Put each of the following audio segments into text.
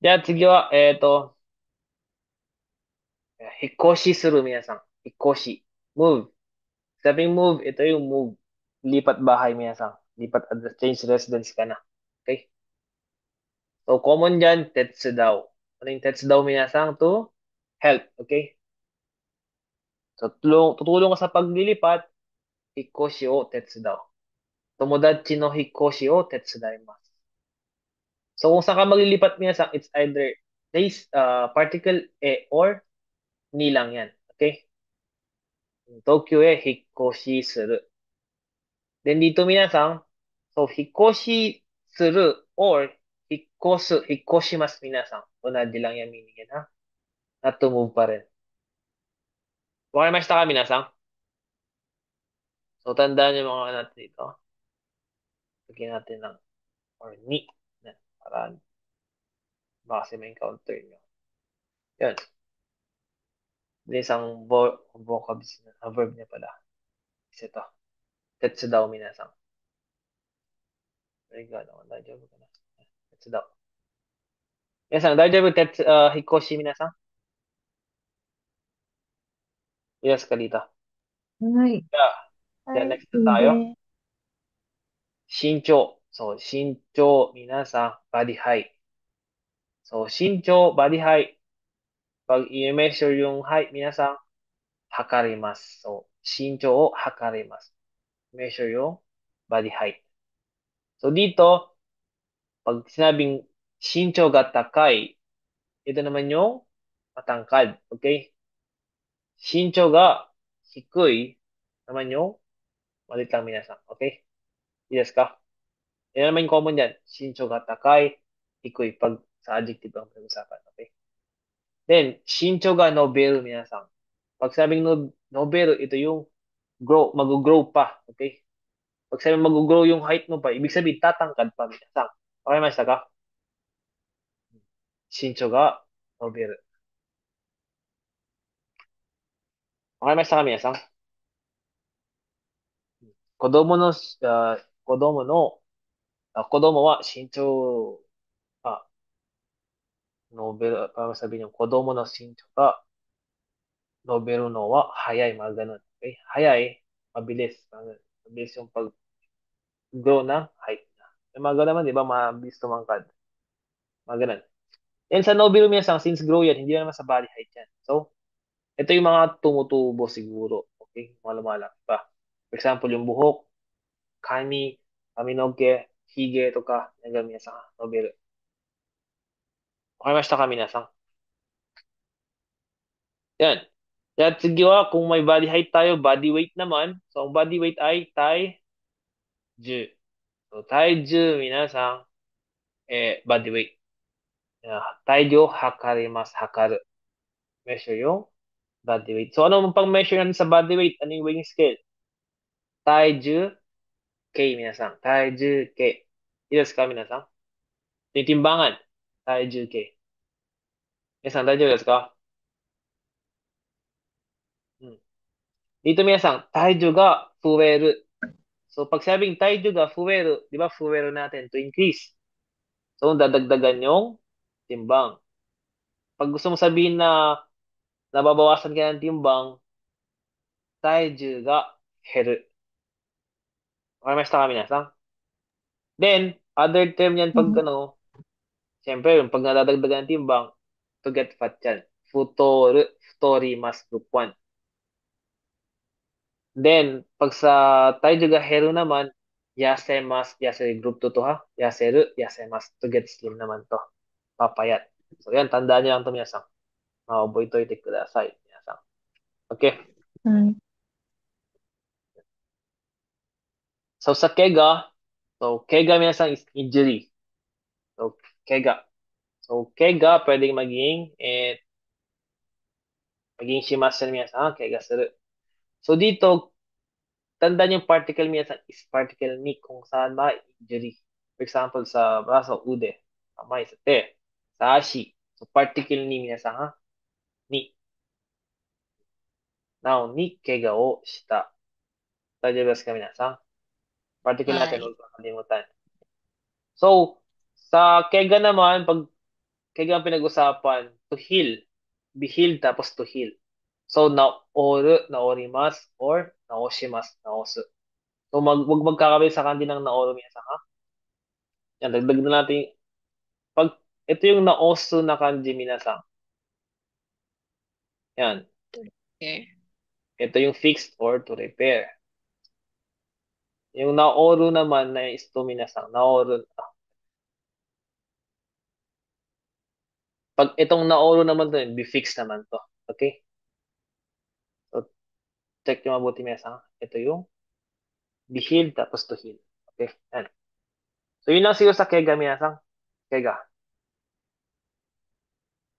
じゃあ次は、引っ越しする皆さん。引っ越し。move. Sabing move, ito yung move. Lipat bahay皆さん. Lipat address, change residence ka na. Okay? So, common dyan, tetsudaw. Ano yung tetsudaw皆さん? To help. Okay? So, tutulong ka sa paglilipat, hikoshi o tetsudaw. Tomodachi no hikoshi o tetsudaimasu. So, kung saan ka maglilipat皆さん, it's either place, particle e or ni lang yan. Okay? Tokyo e hikoshi suru. Then dito minasan, so hikoshi suru or hikosu, hikoshimasu minasan. Unaji lang yan meaning yan ha. Not to move pa rin. Wakarimashita ka minasan? So tandaan yung mga natin dito. Lagyan natin ng or ni. Yan, para baka kasi may encounter nyo. Yan. Isang vocabs, verb niya pala. Is ito. Tetsu daw minasan. Very good. Daijoubu ka na. Tetsu daw. Minasan, daijoubu tetsu, hikoshi minasan? Yes, kalita. はい。じゃあ、はい。next なtayo. で、身長。そう、身長、皆さん、バディハイ。そう、身長、バディハイ。Pag i-measure yung height, 皆さん、測ります。そう、身長を測ります。measure yung body height. So, dito, pag sinabing 身長が高い, ito naman yung matangkad. Okay? 身長が低い naman yung malit lang 皆さん. Okay? いいですか? Yan naman yung common dyan. 身長が高い, 低い. Pag sa adjective ang pag-usapan. Okay? Then, 身長が伸びる 皆さん. Pag sabing noberu, ito yung mag-grow pa. Okay? Pag sabing mag-grow yung height mo pa, ibig sabihin tatangkad pa. Minasang. Okay, mas ka? 身長が伸びる. Okay, mas ka, minasang? 子供の、子供は身長、あ、para sabihin yung 子供の身長が伸びるのは早い, mga ganun. Okay? Hayay, mabilis. Mabilis yung pag-grow ng height niya. Yung mga ganun naman, di ba, mabilis tumangkad. Mga ganun. Yan sa Nobel Minasang, since grow yan, hindi naman sa body height yan. So, ito yung mga tumutubo siguro. Okay? Mga lumalaki pa. For example, yung buhok, kami, kaminoge, hige, to ka, yan minasang Nobel. Okay, mas kami minasang. Yan. At sige kung may body height tayo, body weight naman. So, ang body weight ay taiju. So, taiju, minasang, body weight. Taiju, hakarimasu, hakaru. Measure yung body weight. So, ano mong pang-measure natin sa body weight? Ano yung weighing scale? Taiju, K, 皆さん. Taiju, K. いいですか, 皆さん? Titimbangan. Taiju, K. 皆さん、大丈夫ですか? Hmm. Dito, 皆さん, taiju ga fueru. So, pag sabing taiju ga fueru, di ba fueru natin to increase. So, dadagdagan yung timbang. Pag gusto mo sabihin na nababawasan ka ng timbang, taiju ga heru. Wakamashita ka, 皆さん? Then, other term yan うん。 pag siyempre, yung pag nadadagdagan ng timbang, to get fat yan. Futoru, futorimasu, group 1. Then, pag sa tayo juga hero naman, yasemas, yase group 2 to ha. Yaseru, yasemas, to get slim naman to. Papayat. So, yan, tandaan nyo lang to, minasang. Maoboy to itik kudasai, minasang. Okay. はい。So, sa kega, so, kega, minasang is injury. So, kega. So, kega, pwedeng maging shimasu minasang, kega suru. So, dito, tandaan yung particle minsan is particle ni kung saan ba injury. For example, sa braso, ude, kamay, sa te, sa ashi. So, particle ni minsan ha? Ni. Now, ni kega o shita. Tajagas ka minsan. Particle は natin, い。huwag kakalimutan. So, sa kega naman, pag Kaya ang pinag-usapan, to heal. Be healed tapos to heal. So, naoru, naorimasu, or naoshimasu, naosu. So, wag magkakabit sa kanji ng naoru minsan, ha? Yan, dagdag na natin. Pag, ito yung naosu na kanji minsan. Yan. Okay. Ito yung fixed or to repair. Yung naoru naman na is to minasan. Naoru. Pag itong naoru naman to, be fixed naman to. Okay? So, check nyo mabuti minasan. Ito yung be healed tapos to heal. Okay? Yan. So, yun lang siguro sa kega minasan. Kega.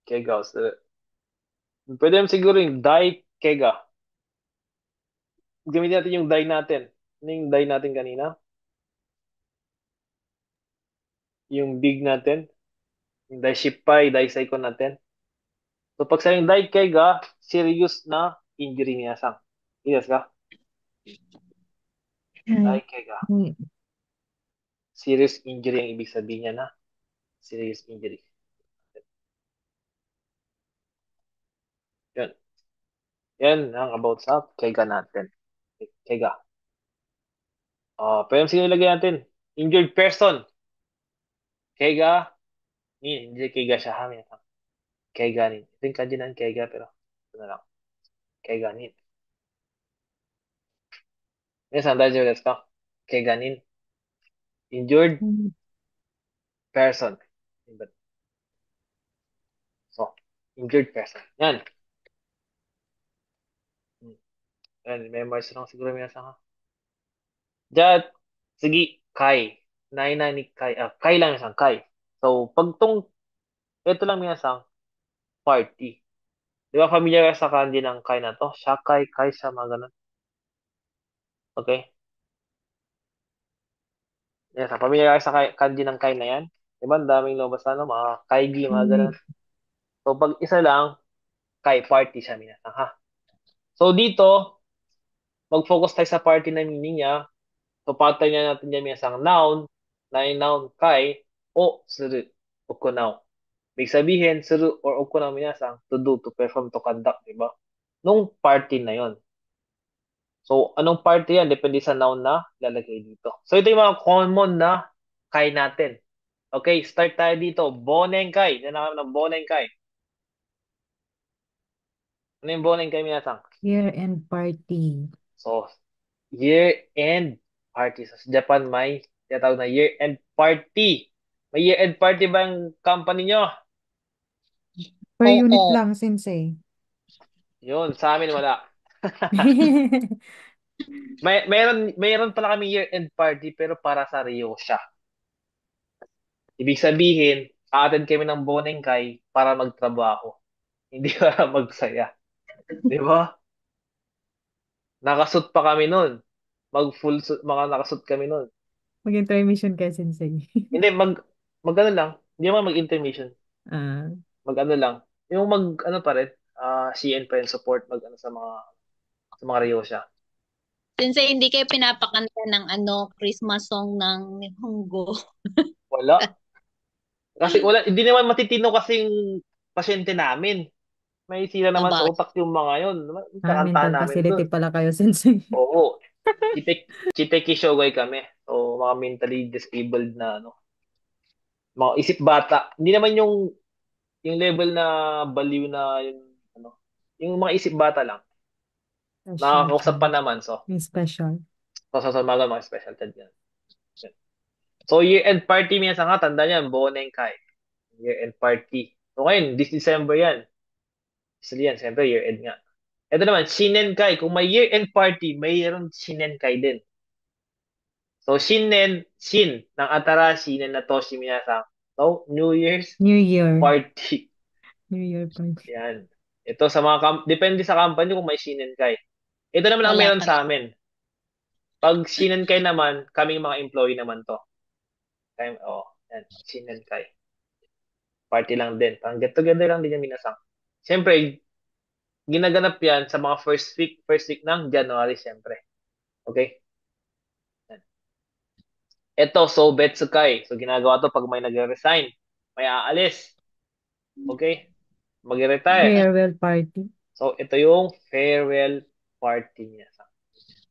Kega. So, pwede naman siguro yung dai kega. Gamitin natin yung dai natin. Ano yung dai natin kanina? Yung big natin. Yung dai shippai, dai saiko natin. So, pag sa yung dai kega, serious na injury minasan. Yes ka? Dai kega. Mm. Serious injury ang ibig sabihin niya na. Serious injury. Yun. Yan ang about sa kega natin. Kega. Pero sige ilagay natin. Injured person. Kega. Hindi kega siya ha. Kega nin. Ito yung kanji ng kega pero ito na lang. Kega nin. Minsan dahil desu ka? Kega nin. Injured person. So, injured person. Yan. Yan. Memorize lang siguro minsan ha. Diyan. Sige. Kai. Nai na ni Kai. Kai lang minsan. Kai. So, pag tong ito lang minsan party. Di ba familiar ka sa kanji ng kai na to? Shakai, kai, sa mga ganun. Okay? Yes, familiar ka sa kanji ng kai na yan? Di ba? Ang daming lumabas na, no? Mga kaigi, mga ganun. So, pag isa lang, kai, party siya, minasang, ha? So, dito, mag-focus tayo sa party na meaning niya. So, pattern niya natin yan, minasang noun, na yung noun, kai, o, suru, ukunao. Ibig sabihin, suru or ukunao, minasang, to do, to perform, to conduct, di ba? Nung party na yon. So, anong party yan? Depende sa noun na lalagay dito. So, ito yung mga common na kai natin. Okay, start tayo dito. Bonenkai. Yan ang ng bonenkai. Ano yung bonenkai, minasang? Year-end party. So, year-end party. So, sa Japan may tinatawag na year-end party. May year-end party ba ang company nyo? Per unit Oo. lang, sensei. Yun, sa amin wala. Mayroon pala kami year-end party pero para sa Rio siya. Ibig sabihin, attend kami ng bonenkai para magtrabaho. Hindi para magsaya. Di ba? Nakasuit pa kami nun. Mag-full suit, mga nakasuit kami nun. Mag-intermission ka, sensei. Hindi, mag ano lang. Hindi naman mag-intermission. Ah, Mag ano lang. Yung ano pa rin, CN pa rin support, mag ano sa mga Ryosha. Since hindi kayo pinapakanta ng Christmas song ng Nihongo. Wala. Kasi wala, hindi naman matitino kasing pasyente namin. May sila naman sa Aba, utak yung mga yun. Kakantahan mental namin facility dun. pala kayo, sensei. Oo. Chiteki Shogoi kami. So, mga mentally disabled na ano. Mga isip bata. Hindi naman yung level na baliw na yung ano. Yung mga isip bata lang. Special Nakakausap pa child. naman. So, May special. mga special ted yan. So, year-end party minsan nga, tanda niyan, Bonenkai. Year-end party. So, ngayon, this December yan. Isa yan, siyempre, year-end nga. Ito naman, Shinenkai. Kung may year-end party, mayroon Shinenkai din. So, Shin, ng Atarashi, na Natoshi minasa. So, New Year's New Year. party. New Year party. Yan. Ito sa mga, depende sa company kung may Shinenkai. Ito naman ang wala meron kami. sa amin. Pag Shinenkai naman, kaming mga employee naman to. Yan, Shinenkai. Party lang din. Pang get together lang din yung minasang. Siyempre, ginaganap yan sa mga first week ng January, siyempre. Okay? Yan. Ito, so Betsukai. So, ginagawa to pag may nag-resign. May aalis. Okay? Mag-retire. Farewell party. So, ito yung farewell party niya.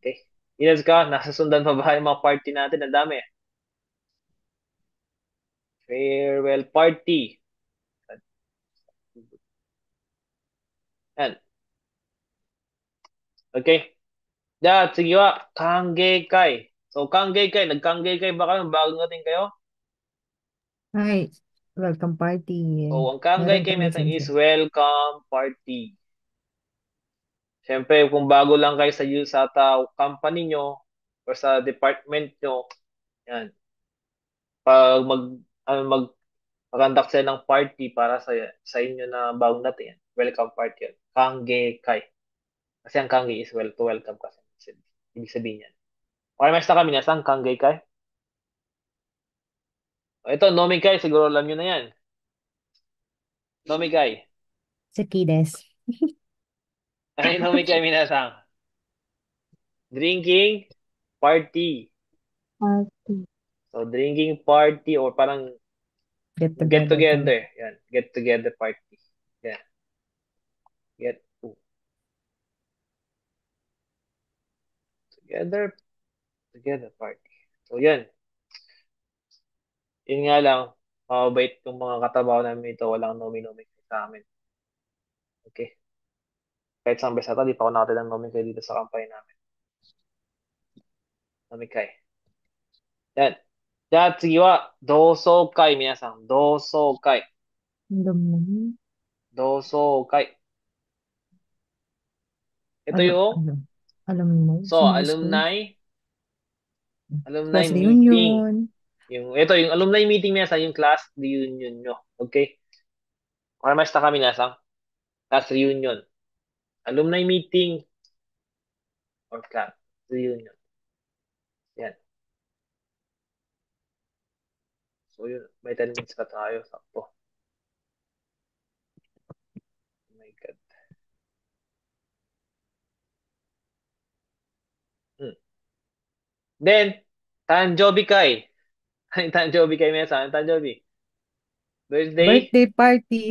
Okay? Inas ka, nasusundan pa ba yung mga party natin? Ang dami. Farewell party. Yan. Okay? Yeah, sige wa. Kanggekai. So, kanggekai. Nag-kanggekai ba kayo? Bagong natin kayo? Hi. Welcome party. So, ang Meron kanggekai kami natin sensei. is welcome party. Siyempre, kung bago lang kayo sa company nyo or sa department nyo, yan. Pag mag-conduct sila ng party para sa inyo na bagong dating, yan. Welcome party yan. Kanggekai. Kasi ang kange is to welcome kasi. Ibig sabihin yan. Okay, mas kami na sang kanggekai. Ito, nomikai, siguro alam nyo na yan. Nomikai. Sakides. Ano yung nomikai, minasang? Drinking party. Party. So, drinking party or parang Get get together party. together. Yan. Get together party. Yan. Get together. Together party. So, yan. Yun nga lang. Mababait yung mga katrabaho namin ito. Walang nomi-nomi sa amin. Okay. Kahit sa Ambasata, di pa ako nakatid ng nomi kayo dito sa company namin. Nomikai. Yan. Yan, sige wa. Dosokai, minasan. Dosokai. Alam mo. Dosokai. Ito Alam, yung, alam. Alam mo. so, Sa mga school. alumni Class meeting. reunion. Yung alumni meeting minasan, yung class reunion nyo. Okay? Karamasta kami minasan. Class reunion. Alumni meeting or class reunion. Yan. So, yun. May 10 minutes pa tayo. Sakto. Oh my God. Hmm. Then, Tanjobi Kai. Tanjobi Kai minasan. Tanjobi. Birthday. Birthday party.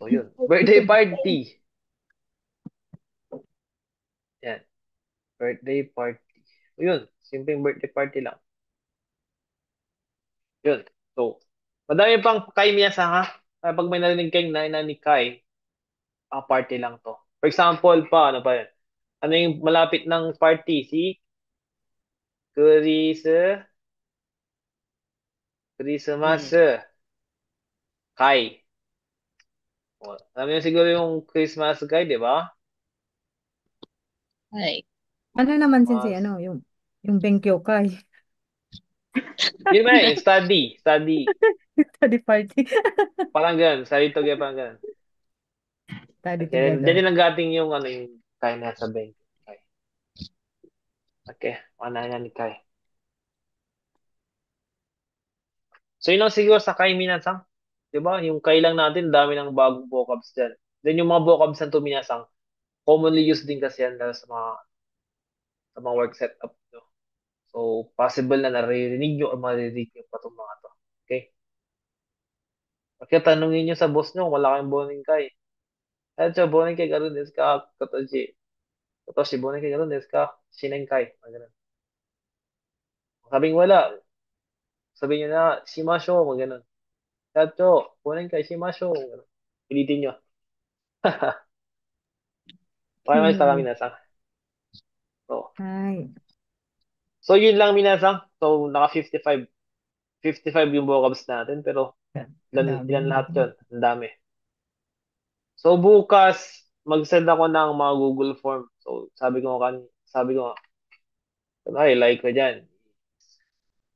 So, yun. Birthday party. Yan. Birthday party. So, yun. Simpleng birthday party lang. Yun. So, madami pang Kai minasan ha. Pag may narinig kayong na ni Kai, party lang to. For example pa, ano pa yun? Ano yung malapit ng party? Si Christmas Kai. O, alam niyo siguro yung Christmas Kai, di ba? Ay. Ano naman sensei? Mas, Ano? Yung Benkyokai. yun ba yung study. Study party. Parang ganun. Study together, parang ganun. Study Diyan din together. ang gating yung ano yung Kai na sa bank. Kai. Okay, ano yan ni Kai. So yun lang siguro sa Kai Minasang. Di ba? Yung Kai lang natin, dami ng bagong vocabs dyan. Then yung mga vocabs na to Minasang, commonly used din kasi yan lalo sa mga work setup. No? So, possible na naririnig nyo o maririnig nyo pa itong mga to. Okay? Kaya tanungin nyo sa boss nyo, wala kayong boning Kai. Echo, boning kay ganun desu ka? Kotoshi, boning kay ganun desu ka? Shinen Kai. Mga ganun. Sabing wala, sabihin nyo na, shimasho, mga ganun. Echo, boning kay shimasho. Mga ganun. Pilitin nyo. Okay, may kami Okay. minasang. So, Hi. so yun lang minasang. So, naka 55 yung vocabs natin, pero Dami ilan lahat natin. yun? Ang dami. So bukas mag-send ako ng mga Google Form. So sabi ko, ay like ko diyan.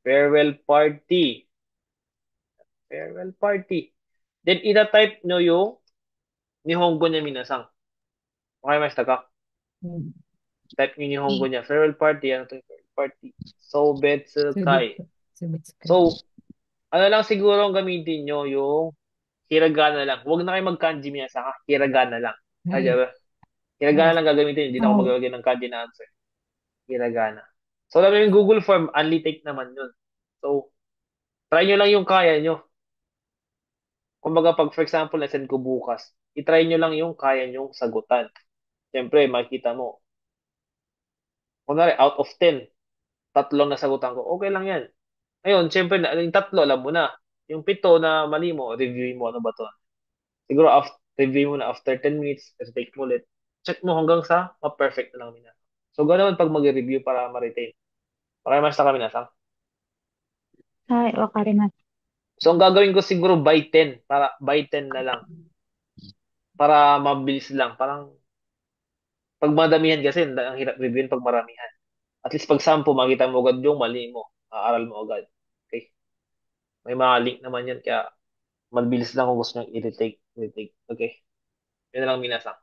Farewell party. Farewell party. Then ita-type nyo yung Nihongo niya minasang. Okay, mas ka. Hmm. Type nyo yung Nihongo niya. Farewell party. Ano to? Farewell party. So betsu Study. kai. Subits ka. So, ano lang siguro ang gamitin nyo yung hiragana lang. Huwag na kayo mag-kanji minasang. Hiragana lang. Ay, Hi. hiragana lang gagamitin. Hindi na ako maglalagay ng kanji na answer. Hiragana. So, alam mo yung Google Form, only take naman yun. So, try nyo lang yung kaya nyo. Kumbaga, pag for example, na-send ko bukas, itry nyo lang yung kaya nyong sagutan. Siyempre, makikita mo, kunwari, out of 10, tatlong nasagutan ko, okay lang yan. Ngayon, siyempre, yung tatlo, alam mo na. Yung pito na mali mo, review mo, ano ba to? Siguro, review mo na after 10 minutes, take mo ulit. Check mo hanggang sa ma-perfect na lang nila. So, ganoon pag mag-review para ma-retain. Pakimasta kami na sa. はい、わかります。So, ang gagawin ko siguro by 10 na lang. Para mabilis lang. Parang, pag madamihan kasi, ang hirap reviewin pag maramihan. At least pag 10, makita mo agad yung mali mo. Aaral mo agad. Okay? May mga link naman yan, kaya mabilis lang kung gusto nyo i-retake. Okay? Yun na lang minasa.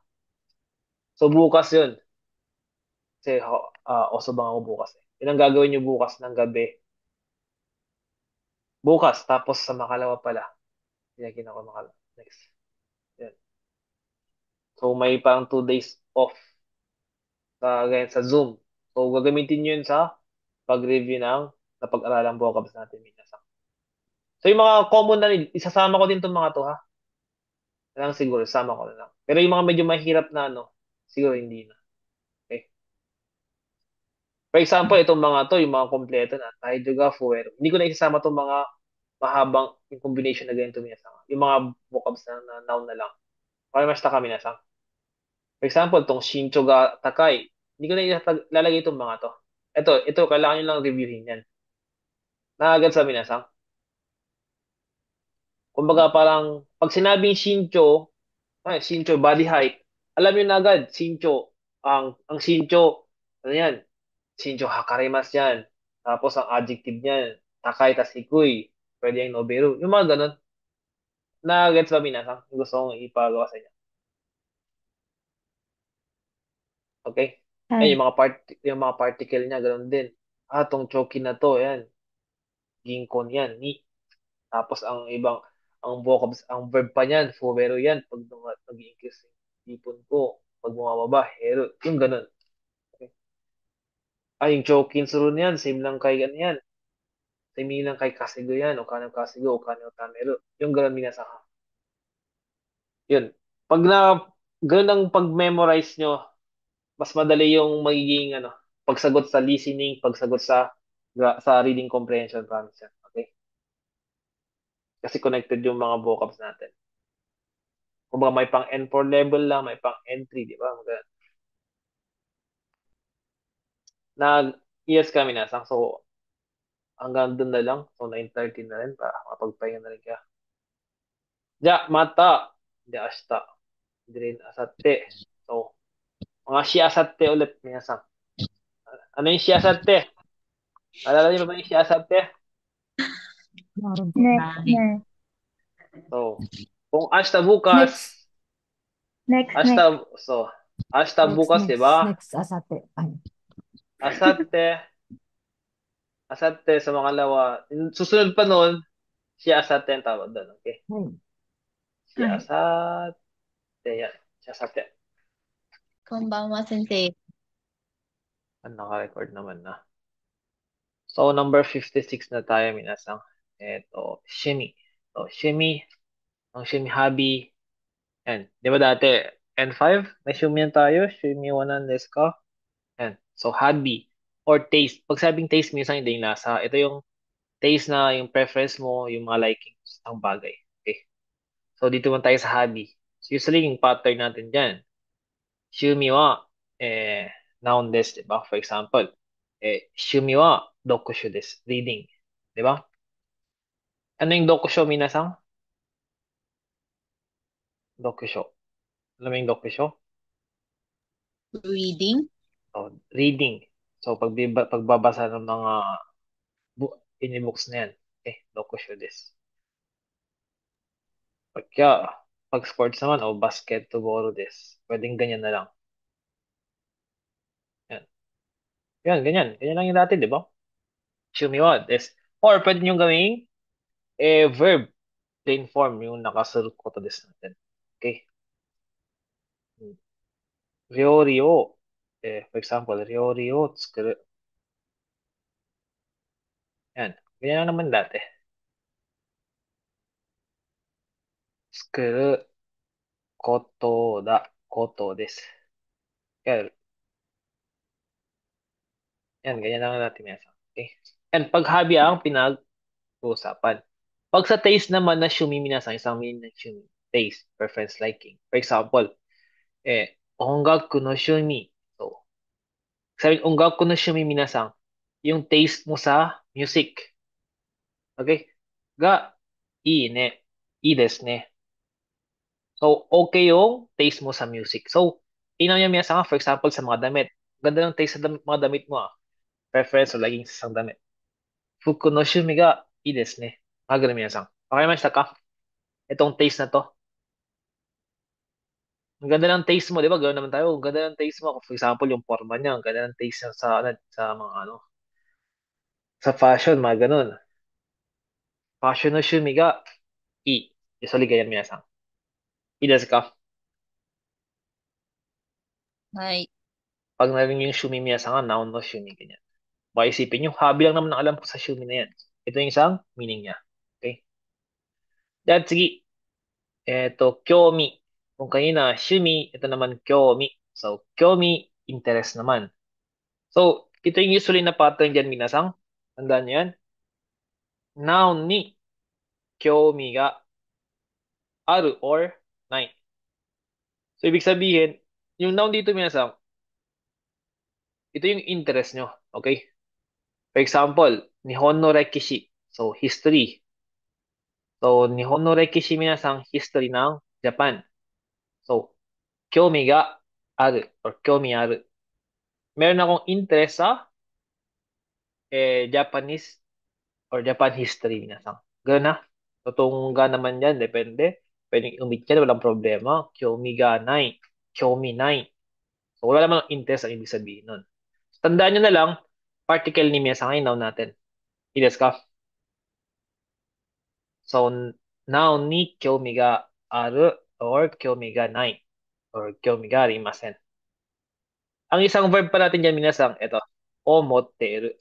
So, bukas yun. Kasi, oso bang ako bukas eh. Yun ang gagawin nyo bukas ng gabi. Bukas, tapos sa makalawa pala. Pinagin ako makalawa. Next. Yan. So, may parang 2 days off ganyan, sa Zoom. So, gagamitin nyo yun sa pag-review ng napag-aralang vocabs natin minasa. So, yung mga common na isasama ko din itong mga to, ha? Lang siguro, isama ko na lang. Pero yung mga medyo mahirap na ano, siguro hindi na. Okay? For example, itong mga to, yung mga kompleto na, Taijuga, Fuero. Hindi ko na isasama itong mga mahabang yung combination na ganito minasa. Yung mga vocabs na noun na lang. Parimasta kami nasa. For example, itong Shinchoga Takai. Hindi ko na ilalagay itong mga to. Ito, kailangan nyo lang reviewin yan. Nakagad sa minasang. Kumbaga parang, pag sinabing Shincho, body height, alam nyo na agad, Shincho, ang Shincho, ano yan? Shincho Hakarimas yan. Tapos ang adjective niyan, Takai tas Ikuy, pwede yung Noberu. Yung mga ganun, na-gets ba minasang? Yung gusto kong ipagawa sa inyo. Okay? は Ayun, い。yung mga particle niya, ganun din. Tong Choki na to, yan. Ginkon yan, ni. Tapos ang vocabs, ang verb pa niyan, fuvero yan, pag nag-i-increase yung tipon ko, pag bumababa, hero, yung ganun. Okay. Yung Chokin Surun yan, same lang kay ano yan. Same lang kay Kasigo yan, o kanang Kasigo, o kanang Tamero. Yung ganun minasaka. Yun. Pag na, ganun ang pag-memorize nyo, mas madali yung magiging pagsagot sa listening, pagsagot sa reading comprehension, promise yan. Okay? Kasi connected yung mga vocabs natin. Kung may pang N4 level lang, may pang N3, di ba? Nag-yes kami na. So, hanggang dun na lang. So, 9:30 na rin para mapagpahinga na rin kaya. Ja, mata. Hindi, ashita. Hindi rin asatte. So, mga shiasatte ulit. Minasang. Ano yung shiasatte? Alala niyo ba yung shiasatte? Meron po ね、na. ね、So, kung ashita bukas, next, next, ashita, next. so, ashita Next, bukas, di next, ba? next, asate. Ay, Asatte, asatte sa mga lawa. Susunod pa nun, shiasatte ang tawag doon. Okay? はい。はい。Shiasatte. Yan. Shiasatte. Konbanwa, sensei. Naka-record naman na. So, number 56 na tayo, minasang. Ito, shimmy. So, shimmy. Ang shimmy hobby. Yan. Di ba dati, N5? May shimmy yan tayo. Shimmy 1 desu ka? Yan. So, hobby. Or taste. Pag sabing taste, minsan hindi yung lasa. Ito yung taste na yung preference mo, yung mga liking ng bagay. Okay. So, dito man tayo sa hobby. So, usually, yung pattern natin dyan. Shumi wa, noun desu, di ba? For example, shumi wa dokusho desu. Reading. Di ba? Ano yung dokusho, minasang? Dokusho. Alam mo yung dokusho? Reading. Oh, reading. So, pagbabasa ng mga books na yan. Dokusho desu. Pagka, pag sports naman, basketball desu. Pwedeng ganyan na lang. Yan. Yan, ganyan. Ganyan lang yung dati, di ba? Shumi wa desu. Or pwede nyo gawing verb. Plain form yung nakasurut ko to this natin. Okay. Ryori o, for example, ryori o tsukuru. Yan. Ganyan lang naman dati. 作ることです. Yan, yan, ganyan lang natin minasa. Okay? Yan, pag hobby ang pinag-uusapan. Pag sa taste naman na shumi minasa, isang meaning ng shumi, taste, preference, liking. For example, 音楽の趣味. So, sabi, 音楽の趣味皆さん, yung taste mo sa music. Okay? Ga, ii ne. Ii desu ne. So, okay yung taste mo sa music. So, inaw niya minasa for example, sa mga damit. Ganda ng taste sa mga damit mo ah. Preference o laging sa isang damit. Fuku no shumi ga ii desu ne. Mga ganun minasa. Okay, mashita ka? Itong taste na to. Ang ganda ng taste mo, di ba? Ganoon naman tayo. Ang ganda ng taste mo. For example, yung forma niya. Ang ganda ng taste niya sa mga ano, sa fashion, mga ganun. Fashion no shumi ga ii. Usually, ganyan minasa. Ii desu ka? はい。 Pag narinig yung shumi minasa nga, noun no shumi, ganyan. Baka isipin nyo, hobby lang naman ang alam ko sa shumi na yan. Ito yung isang meaning niya. Okay? Then, sige. Ito, kyomi. Kung kanina, shumi, ito naman, kyomi. So, kyomi, interest naman. So, ito yung usually na pattern dyan, minasang. Tandaan nyo yan. Noun ni kyomi ga aru or nai. So, ibig sabihin, yung noun dito, minasang, ito yung interest nyo. Okay? For example, Nihon no Rekishi. So, history. So, Nihon no Rekishi, minasang, history ng Japan. So, 興味がある or 興味ある. Meron akong interest sa Japanese or Japan history minasang. Ganun na. Totoong ga naman yan, depende. Pwedeng umit yan, walang problema. 興味がない. 興味ない. So, wala naman interest ang ibig sabihin nun. Tandaan nyo na lang, particle ni minasang ay noun natin. Ides ka? So, noun ni 興味がある or 興味がない or 興味がありません. Ang isang verb pa natin dyan, minasang, ito, omoteru.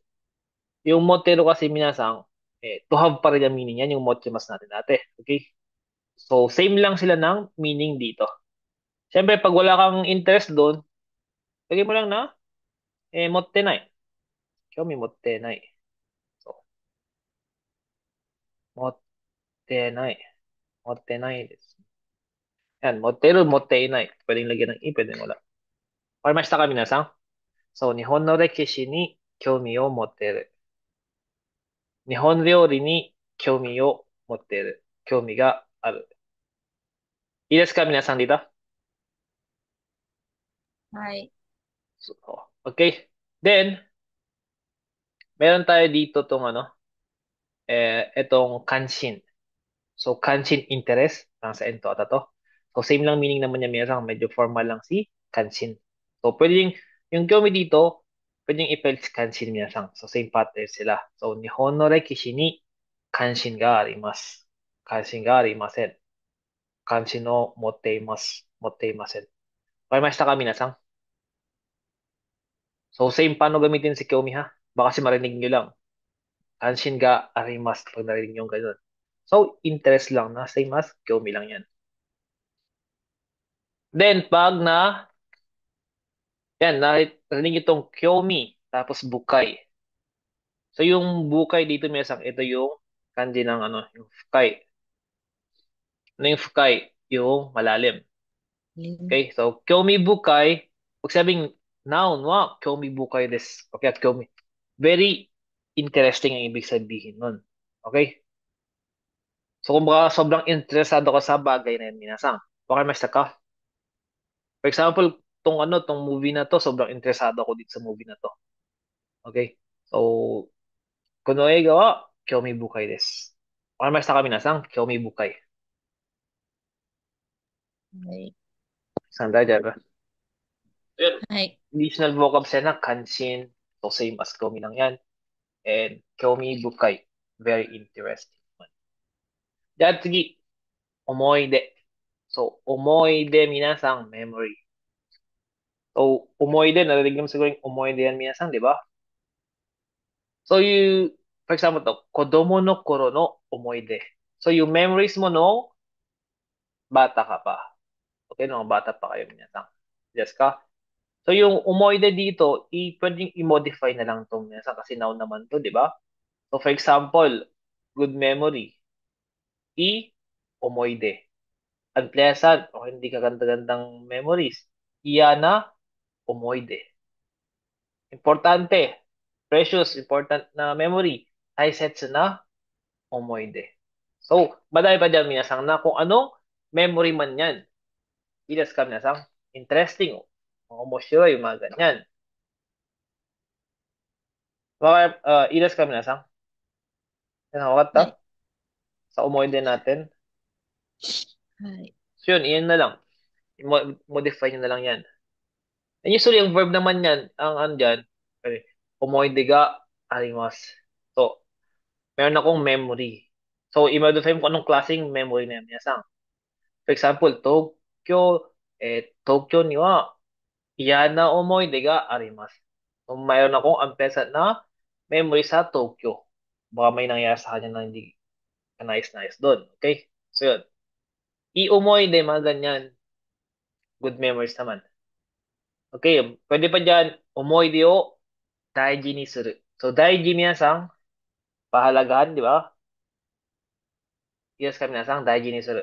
Yung moteru kasi, minasang, to have pa rin ang meaning yan, yung mochimas natin dati. Okay? So, same lang sila ng meaning dito. Siyempre, pag wala kang interest doon, lagay mo lang na, mottenai. Kyomi mottenai. So, mottenai. Mottenai desu. Yan, moteru, mottenai. Pwedeng lagyan ng i, pwedeng wala. Okay, mashita ka, minasang. So, Nihon no rekishi ni kyomi o motteru. Nihon ryori ni kyomi o motteru. Kyomi ga aru. いいですか、皆さんdito? はい。 So, okay. Then, meron tayo dito tong ano, itong kanshin. So, kanshin interest, lang sa ento ata to. So, same lang meaning naman niya, meron medyo formal lang si kanshin. So, pwedeng, yung kyomi dito, pwedeng i-spell si kanshin minasang. So, same pattern sila. So, Nihon no rekishi ni kanshin ga arimasu. Kanshin ga arimasen. Kanshin no motteimasu. Motteimasen. Warimashita ka, minasang? So, same paano gamitin si kyomi ha? Baka kasi marinig nyo lang. Kanshin ga arimasu pag narinig nyo ganun. So, interest lang na. Same as kyomi lang yan. Then, pag yan, narinig itong kyomi, tapos bukai. So, yung bukai dito, mesang, ito yung kanji ng ano, yung fukai. Ano yung fukai? Yung malalim. Okay, so, kyomi bukai, pag sabing noun wa, kyomi bukai desu. Okay, at kyomi. Very interesting ang ibig sabihin nun. Okay? So, kung baka sobrang interesado ka sa bagay na yun, minasang. Okay, mas ka. For example, tong movie na to, sobrang interesado ako dito sa movie na to. Okay? So, この映画は興味深いです。わかりましたか、皆さん？興味深い。はい。 Saan tayo dyan? Ayun. はい。 Additional vocabs yan na kanshin. So, same as kyomi lang yan. And kyomi bukai. Very interesting. Then, sige. Omoide. So, omoide, minasang, memory. So, omoide, narinig naman siguro yung omoide yan, minasang, di ba? So, for example to, kodomo no koro no omoide. So, yung memories mo no bata ka pa. Okay, no, bata pa kayo minasang. Yes ka? So yung umoide dito, pwedeng i-modify na lang itong minasang kasi noun naman to, di ba? So for example, good memory, umoide. Unpleasant o hindi kaganda-gandang memories, na umoide. Importante, precious, important na memory, setsu na umoide. So, badai pa dyan minasang na kung anong memory man yan. Ilas ka minasang interesting o omoshiroi, yung mga ganyan. Mga ilas ka minasang. Yan ang Hai. sa umoide natin. Hai. So yun, iyan na lang. Modify nyo na lang yan. And usually, yung verb naman yan, ang andyan, umoide ga arimasu. So, meron akong memory. So, i-modify mo kung anong klaseng memory na yan. Minasang. For example, Tokyo ni wa iyan na omoide ga arimasu. So, mayroon akong unpleasant na memory sa Tokyo. Baka may nangyari sa kanya na hindi ka nais-nais doon. Okay? So, yun. I-omoide, mga ganyan. Good memories naman. Okay, pwede pa dyan, omoide o daiji ni suru. So, daiji minasang, pahalagahan, di ba? Yes ka minasang, daiji ni suru.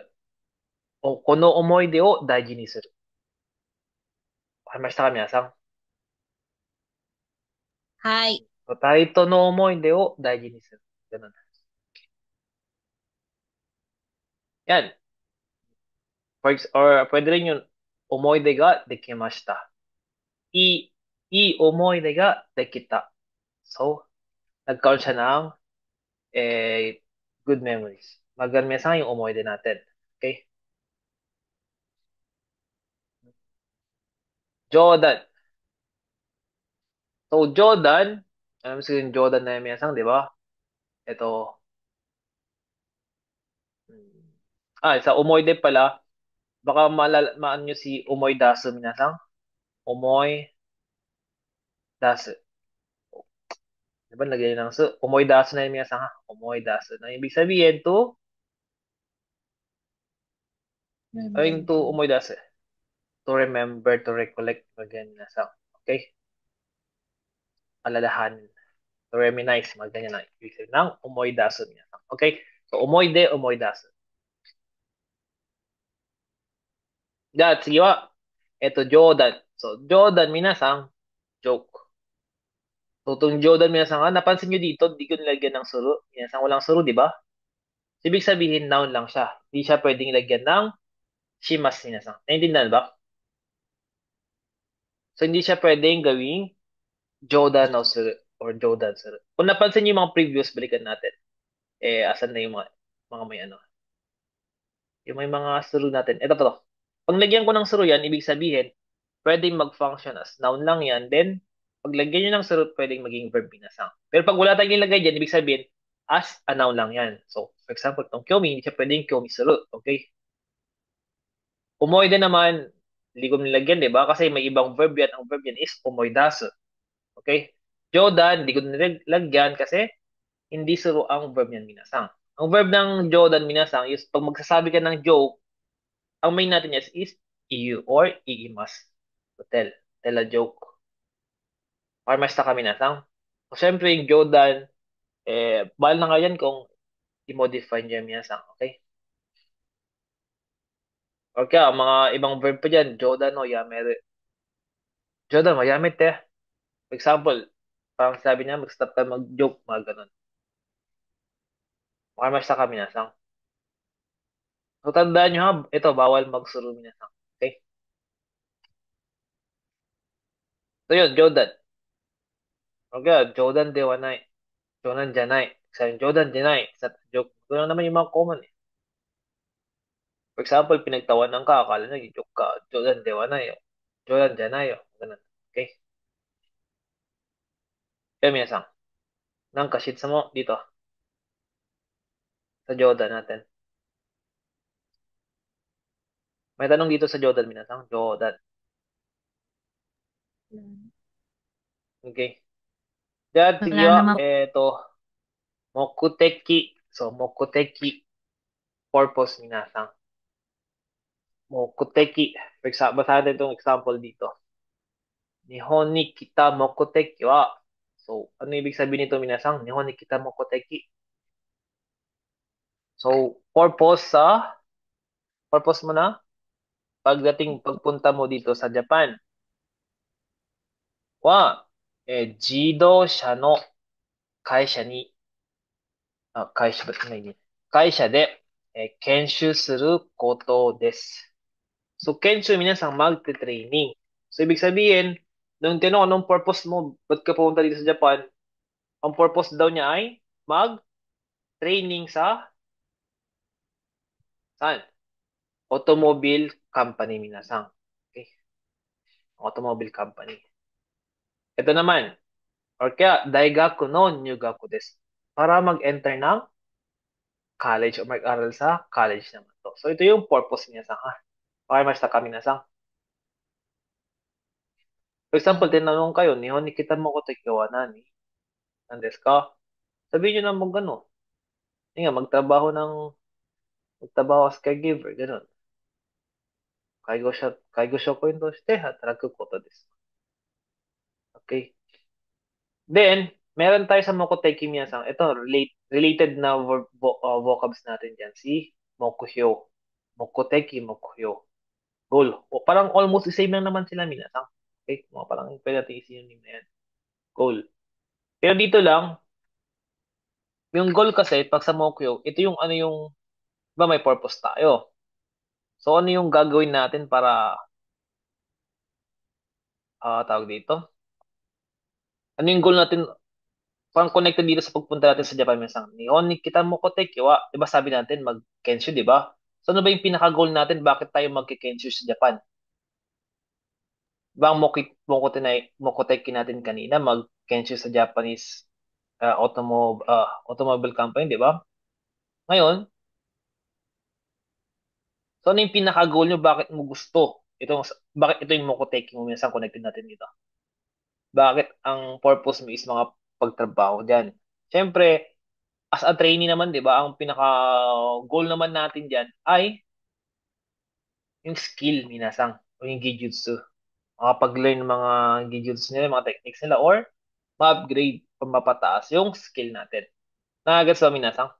O, kono omoide o daiji ni suru. Wakamashita ka minasang. Hai. So, taito no omoide o daiji ni suru. Ganun. Yan. Or pwede rin yun, omoide ga dekimashita. Omoide ga dekita. So, nagkaroon siya ng good memories. Maganda sa yung omoide natin. Okay? Jordan. So, Jordan, alam mo yung Jordan na minasang, di ba? Ito. Sa omoide pala, baka maan nyo si Umoy Dasu minasang. Umoy Dasu. Di ba, lagyan ng Umoy Dasu na yung minasang ha. Umoy Dasu. Na ibig sabihin to Umoy Dasu. To remember, to recollect, magyan minasang. Okay? Alalahanin. To reminisce, magganyan na. Ibig sabihin ng Umoy Dasu minasang. Okay? So, Umoide, Umoy Dasu. That, sige ba? Ito, Jordan. So, Jordan, minasang, joke. So, itong Jordan, minasang, napansin nyo dito, di ko nilagyan ng suru. Minasang walang suru, di ba? Ibig sabihin, noun lang siya. Hindi siya pwedeng lagyan ng shimas, minasang. Naintindihan ba? So, hindi siya pwedeng gawing Jordan no suru or Jordan suru. Kung napansin nyo yung mga previous, balikan natin. Asan na yung mga may ano? Yung may mga suru natin. Ito to. Pag lagyan ko ng suru yan, ibig sabihin, pwedeng mag-function as noun lang yan. Then, pag lagyan nyo ng suru, pwedeng maging verb minasang. Pero pag wala tayong ilagay dyan, ibig sabihin, as a noun lang yan. So, for example, itong kyomi, hindi siya pwedeng kyomi suru. Okay? Umoide naman, hindi ko nilagyan, di ba? Kasi may ibang verb yan. Ang verb yan is umoidasu. Okay? Jodan, hindi ko nilagyan kasi hindi suru ang verb niyan minasang. Ang verb ng Jodan minasang is pag magsasabi ka ng joke, ang main natin is iyu or iimas. So, tell a joke. Or mas ka minasang. So, syempre yung Jodan, bahal na nga yan kung i-modify niya minasang. Okay? Or kaya, mga ibang verb pa dyan, Jodan o yamere. Jodan, mayamit eh. For example, parang sabi niya, mag-stop ka mag-joke, mga ganun. Or mas ka minasang. So, tandaan nyo ha, ito, bawal magsuro minasang. Okay? So, yun, Jodan. Okay, Jodan de wa nai. Jodan janai. Sabi, Jodan janai. Sa joke. Ganoon naman yung mga common eh. For example, pinagtawanan ka, akala nyo, joke ka. Jodan de wa nai. Jodan janai. Ganun. Okay? Kaya minasang. Nang kashitsa mo dito. Sa Jodan natin. May tanong dito sa Jodan, minasang. Jodan. Okay. Dahil, sige Wala wa, naman. eto. Mokuteki. So, mokuteki. Purpose, minasang. mokoteki. For example, basahin natin itong example dito. Nihon ni kita mokoteki wa. So, ano ibig sabihin nito, minasang? Nihon ni kita mokoteki. So, purpose mo na, pagpunta mo dito sa Japan, wa, jidosha no kaisha ni, 会社別にね、会社で、研修することです。So, Kenshu, minsan magte-training. So, ibig sabihin, nung tinanong anong purpose mo, ba't ka pumunta dito sa Japan, ang purpose daw niya ay mag-training saan? Automobile company, minasang. Okay? Automobile company. Ito naman, or kaya, daigaku no nyugaku desu. Para mag-enter ng college o mag-aral sa college naman to. So, ito yung purpose niya sa Wakamashita ka minasang. For example, tinanong kayo, Nihon ni kita mo ko tekiwa nani? Nandes ka? Sabihin nyo na mo gano'n. Hindi nga, magtrabaho as caregiver, gano'n. Kaigo shoko to shite hataraku koto desu. Okay. Then, meron tayo sa Mokoteki Minasan. Ito, related na vocabs natin dyan. Si Mokuhyo. Mokoteki, Mokuhyo. Goal. O, parang almost the same lang naman sila Minasan. Okay? Mga parang pwede natin isinunim na yan. Goal. Pero dito lang, yung goal kasi, pag sa Mokyo, ito yung ano yung, ba may purpose tayo. So, ano yung gagawin natin para, tawag dito? Ano yung goal natin, parang connected dito sa pagpunta natin sa Japan minsan. Nihon ni kita mo kote kiwa, 'di ba sabi natin mag-kenshu, 'di ba? So ano ba yung pinaka-goal natin bakit tayo magki-kenshu sa Japan? Bang mokoteki natin kanina mag-kenshu sa Japanese automobile company, 'di ba? Ngayon, so ano yung pinaka-goal nyo bakit mo gusto? Bakit ito yung mokoteki mo minsan connected natin dito? Bakit ang purpose mo is mga pagtrabaho diyan? Siyempre, as a trainee naman, 'di ba, ang pinaka-goal naman natin diyan ay yung skill minasang o yung Gijutsu. Makapag-learn ng mga Gijutsu nila, mga techniques nila or ma-upgrade o mapataas yung skill natin. Nagagets ba minasang?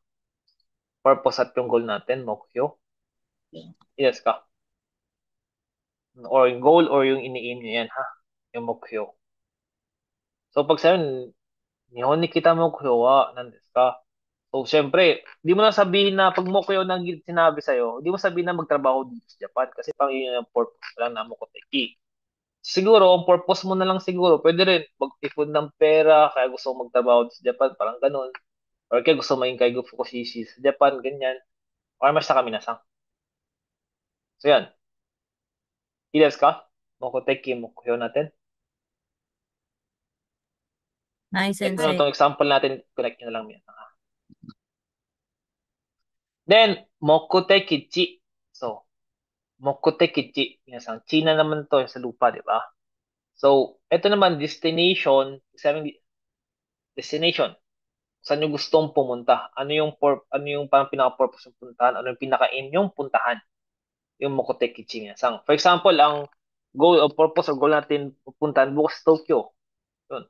Purpose at yung goal natin, Mokyo? Yes ka. Or yung goal or yung ini-aim nyo yan, ha? Yung Mokyo. So, pag sa'yo, Nihon ni kita Mokyo wa, nandes ka. So, syempre, di mo na sabihin na pag Mokyo nang sinabi sa'yo, di mo sabihin na magtrabaho dito sa Japan kasi pang yun yung purpose lang na Mokoteki. Siguro, ang purpose mo na lang siguro, pwede rin mag-ipon ng pera, kaya gusto mo magtrabaho sa Japan, parang ganun. Or kaya gusto mo maging kaigo fukushishi sa Japan, ganyan. Or mas na kami nasang. So yan, ilas ka? Mokoteki, mokyo natin. Hi, Ito na Sensei. itong example natin, connect nyo na lang yan. Then, mokotekichi. So, mokotekichi. Minasang, China naman to sa lupa, di ba? So, ito naman, destination. Saan nyo gustong pumunta? Ano yung parang pinaka-purpose ng puntahan? Ano yung pinaka-aim yung puntahan? Yung Mokoteki Sang. For example, ang goal o purpose or goal natin pupuntahan bukas Tokyo. Yun.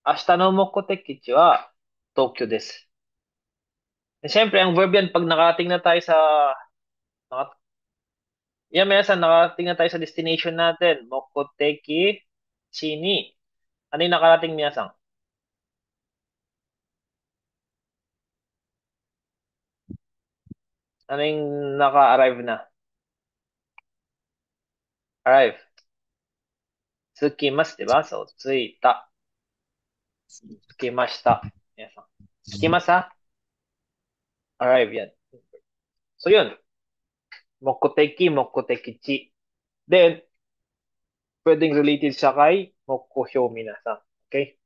Ashita no Mokoteki wa Tokyo desu. And syempre, ang verb yan, pag nakarating na tayo naka, yan, minsan nakarating na tayo sa destination natin, Mokoteki ni. Ano yung nakarating minsan? Ano yung naka-arrive na? Arrive. Tsukimasu, diba? So, tsuita. Tsukimashita. Yes. Tsukimasa? Arrive yan. So, yun. Mokoteki, mokotekichi. Then, pwedeng related siya kay mokohyo minasan. Okay?